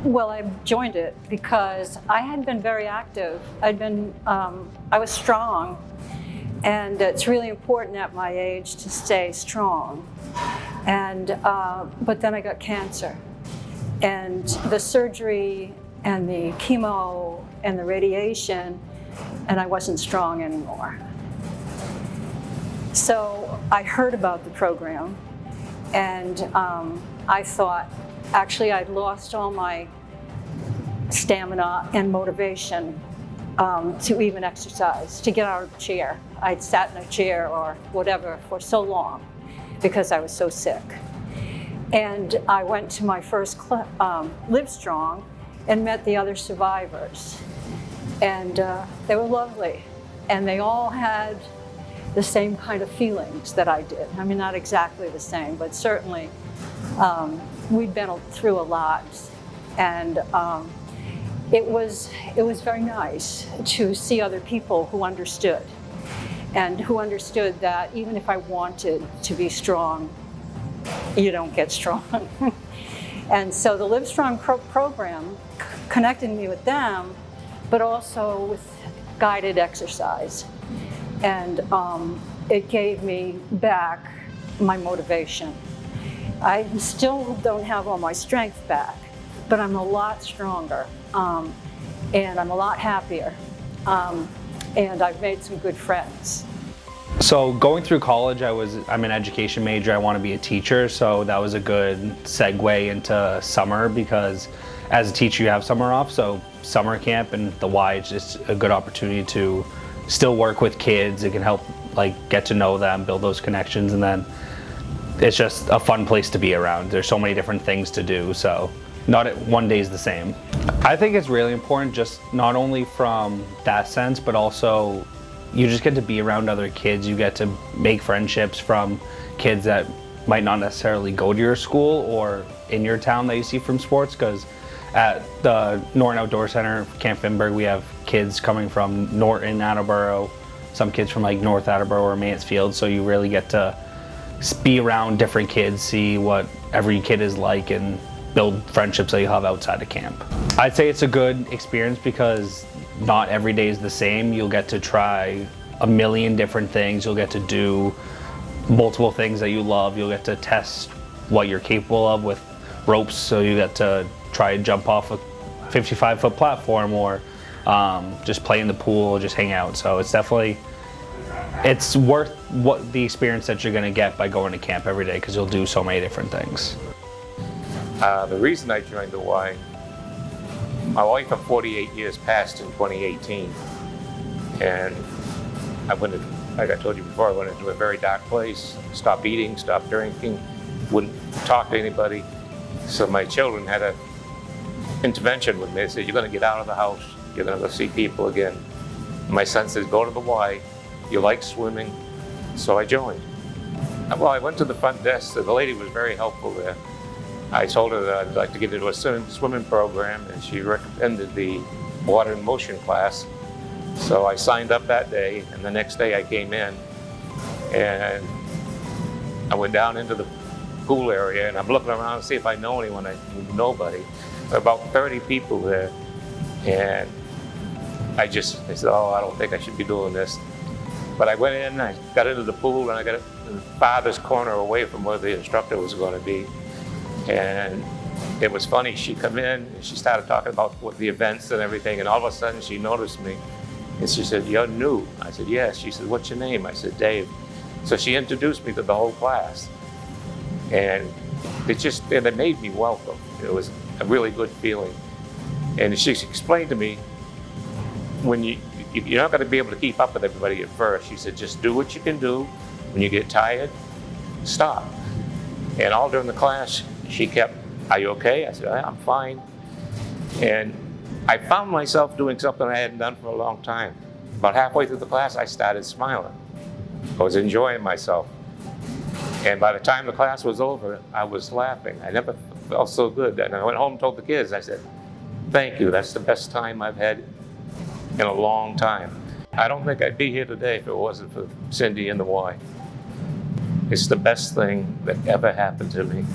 Well, I joined it because I had been very active. I was strong, and it's really important at my age to stay strong. But then I got cancer, and the surgery and the chemo and the radiation, and I wasn't strong anymore. So I heard about the program, and I thought, actually, I'd lost all my stamina and motivation to even exercise, to get out of the chair. I'd sat in a chair or whatever for so long because I was so sick. And I went to my first Livestrong and met the other survivors. And they were lovely. And they all had the same kind of feelings that I did. I mean, not exactly the same, but certainly we'd been through a lot. And it was very nice to see other people who understood, and who understood that even if I wanted to be strong, you don't get strong. And so the Livestrong program connected me with them, but also with guided exercise. And it gave me back my motivation. I still don't have all my strength back, but I'm a lot stronger, and I'm a lot happier, and I've made some good friends. So going through college, I'm an education major. I want to be a teacher, so that was a good segue into summer, because as a teacher you have summer off, so summer camp and the Y is just a good opportunity to still work with kids. It can help get to know them, build those connections, and then it's just a fun place to be around. There's so many different things to do, so not one day is the same. I think it's really important, just not only from that sense, but also you just get to be around other kids. You get to make friendships from kids that might not necessarily go to your school or in your town that you see from sports, because at the Norton Outdoor Center, Camp Finberg, we have kids coming from Norton, Attleboro, some kids from North Attleboro or Mansfield, so you really get to be around different kids, see what every kid is like, and build friendships that you have outside of camp. I'd say it's a good experience because not every day is the same. You'll get to try a million different things. You'll get to do multiple things that you love. You'll get to test what you're capable of with ropes, so you get to try and jump off a 55-foot platform, or just play in the pool, just hang out. So it's worth the experience that you're going to get by going to camp every day, because you'll do so many different things. The reason I joined the Y, my wife of 48 years passed in 2018, and like I told you before, I went into a very dark place, stopped eating, stopped drinking, wouldn't talk to anybody. So my children had an intervention with me. They said, you're going to get out of the house, you're going to go see people again. My son says, go to the Y, you like swimming. So I joined. Well, I went to the front desk, the lady was very helpful there. I told her that I'd like to get into a swimming program, and she recommended the water in motion class. So I signed up that day, and the next day I came in, and I went down into the pool area, and I'm looking around to see if I know anyone. I knew nobody. There were about 30 people there, and I said, oh, I don't think I should be doing this. But I went in, I got into the pool, and I got in the farthest corner away from where the instructor was going to be. And it was funny, she come in and she started talking about what the events and everything, and all of a sudden she noticed me and she said, you're new? I said, yes. She said, what's your name? I said, Dave. So she introduced me to the whole class, and it made me welcome. It was a really good feeling. And she explained to me, when you're not going to be able to keep up with everybody at first. She said, just do what you can do. When you get tired, stop. And all during the class, she kept, are you okay? I said, I'm fine. And I found myself doing something I hadn't done for a long time. About halfway through the class, I started smiling. I was enjoying myself. And by the time the class was over, I was laughing. I never felt so good. And I went home and told the kids, I said, thank you, that's the best time I've had in a long time. I don't think I'd be here today if it wasn't for Cindy and the Y. It's the best thing that ever happened to me.